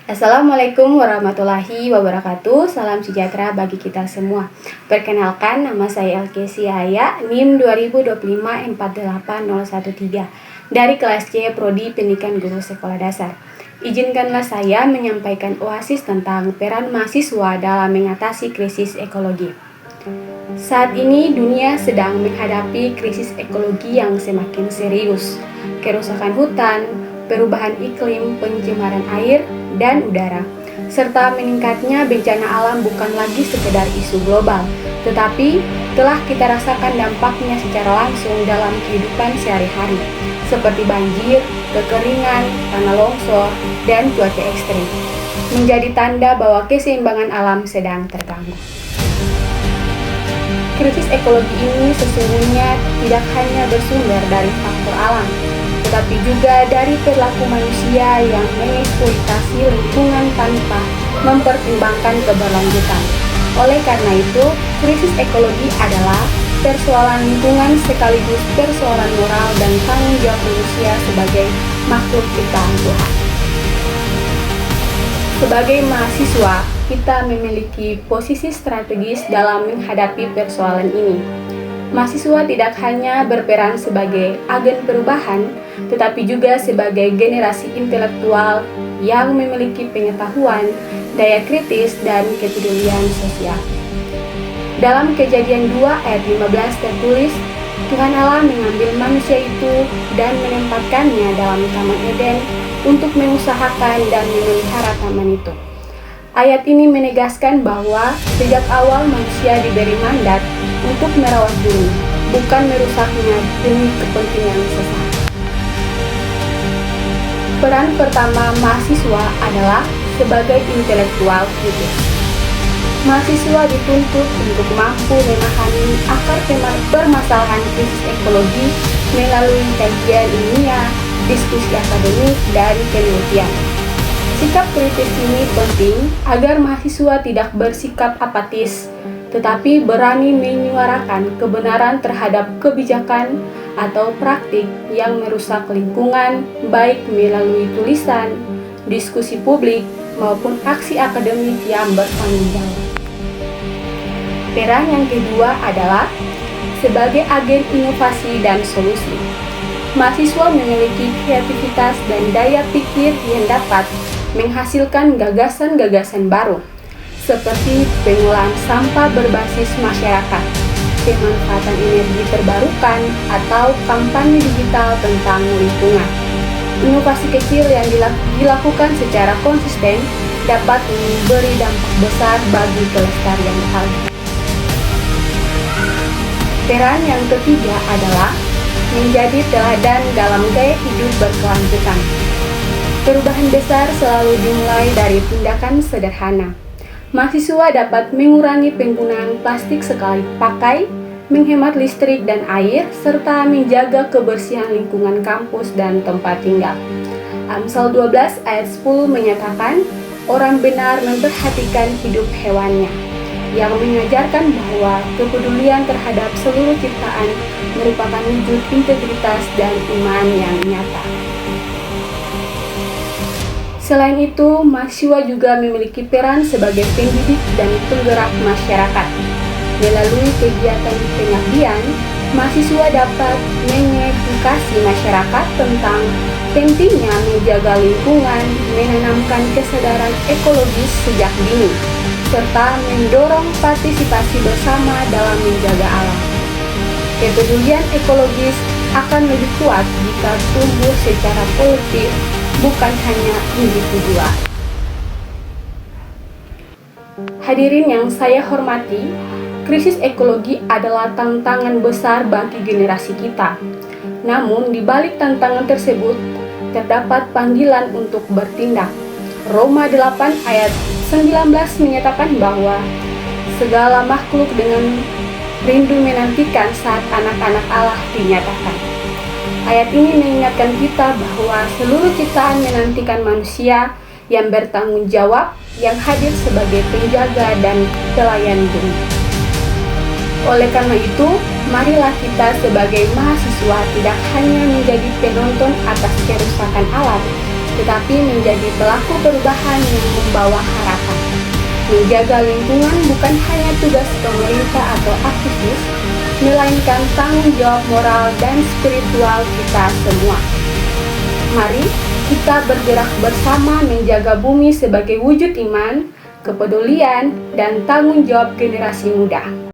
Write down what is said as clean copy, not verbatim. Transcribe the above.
Assalamualaikum warahmatullahi wabarakatuh. Salam sejahtera bagi kita semua. Perkenalkan, nama saya Elke Siaya, NIM 2025-48013 dari kelas C Prodi Pendidikan Guru Sekolah Dasar. Izinkanlah saya menyampaikan oasis tentang peran mahasiswa dalam mengatasi krisis ekologi. Saat ini dunia sedang menghadapi krisis ekologi yang semakin serius. Kerusakan hutan, perubahan iklim, pencemaran air dan udara, serta meningkatnya bencana alam bukan lagi sekedar isu global, tetapi telah kita rasakan dampaknya secara langsung dalam kehidupan sehari-hari, seperti banjir, kekeringan, tanah longsor, dan cuaca ekstrim, menjadi tanda bahwa keseimbangan alam sedang terganggu. Krisis ekologi ini sesungguhnya tidak hanya bersumber dari faktor alam, tetapi juga dari perilaku manusia yang mengeksploitasi lingkungan tanpa mempertimbangkan keberlanjutan. Oleh karena itu, krisis ekologi adalah persoalan lingkungan sekaligus persoalan moral dan tanggung jawab manusia sebagai makhluk ciptaan Tuhan. Sebagai mahasiswa, kita memiliki posisi strategis dalam menghadapi persoalan ini. Mahasiswa tidak hanya berperan sebagai agen perubahan, tetapi juga sebagai generasi intelektual yang memiliki pengetahuan, daya kritis, dan kepedulian sosial. Dalam Kejadian 2 ayat 15 tertulis, Tuhan Allah mengambil manusia itu dan menempatkannya dalam Taman Eden untuk mengusahakan dan memelihara taman itu. Ayat ini menegaskan bahwa sejak awal manusia diberi mandat untuk merawat bumi, bukan merusaknya demi kepentingan sesaat. Peran pertama mahasiswa adalah sebagai intelektual kritis. Mahasiswa dituntut untuk mampu memahami akar permasalahan krisis ekologi melalui kajian ilmiah, diskusi akademik, dan penelitian. Sikap kritis ini penting agar mahasiswa tidak bersikap apatis, tetapi berani menyuarakan kebenaran terhadap kebijakan atau praktik yang merusak lingkungan, baik melalui tulisan, diskusi publik, maupun aksi akademik yang bertanggung jawab. Peran yang kedua adalah sebagai agen inovasi dan solusi. Mahasiswa memiliki kreativitas dan daya pikir yang dapat menghasilkan gagasan-gagasan baru, seperti pengolahan sampah berbasis masyarakat, pemanfaatan energi terbarukan, atau kampanye digital tentang lingkungan. Inovasi kecil yang dilakukan secara konsisten dapat memberi dampak besar bagi kelestarian alam. Peran yang ketiga adalah menjadi teladan dalam gaya hidup berkelanjutan. Perubahan besar selalu dimulai dari tindakan sederhana. Mahasiswa dapat mengurangi penggunaan plastik sekali pakai, menghemat listrik dan air, serta menjaga kebersihan lingkungan kampus dan tempat tinggal. Amsal 12 ayat 10 menyatakan, orang benar memperhatikan hidup hewannya, yang mengajarkan bahwa kepedulian terhadap seluruh ciptaan merupakan wujud integritas dan iman yang nyata. Selain itu, mahasiswa juga memiliki peran sebagai pendidik dan penggerak masyarakat. Melalui kegiatan pengabdian, mahasiswa dapat mengedukasi masyarakat tentang pentingnya menjaga lingkungan, menanamkan kesadaran ekologis sejak dini, serta mendorong partisipasi bersama dalam menjaga alam. Kepedulian ekologis akan lebih kuat jika tumbuh secara kolektif, bukan hanya individual. Hadirin yang saya hormati, krisis ekologi adalah tantangan besar bagi generasi kita. Namun, di balik tantangan tersebut, terdapat panggilan untuk bertindak. Roma 8 ayat 19 menyatakan bahwa segala makhluk dengan rindu menantikan saat anak-anak Allah dinyatakan. Ayat ini mengingatkan kita bahwa seluruh ciptaan menantikan manusia yang bertanggung jawab, yang hadir sebagai penjaga dan pelayan bumi. Oleh karena itu, marilah kita sebagai mahasiswa tidak hanya menjadi penonton atas kerusakan alam, tetapi menjadi pelaku perubahan yang membawa harapan. Menjaga lingkungan bukan hanya tugas pemerintah atau aktivis, melainkan tanggung jawab moral dan spiritual kita semua. Mari kita bergerak bersama menjaga bumi sebagai wujud iman, kepedulian, dan tanggung jawab generasi muda.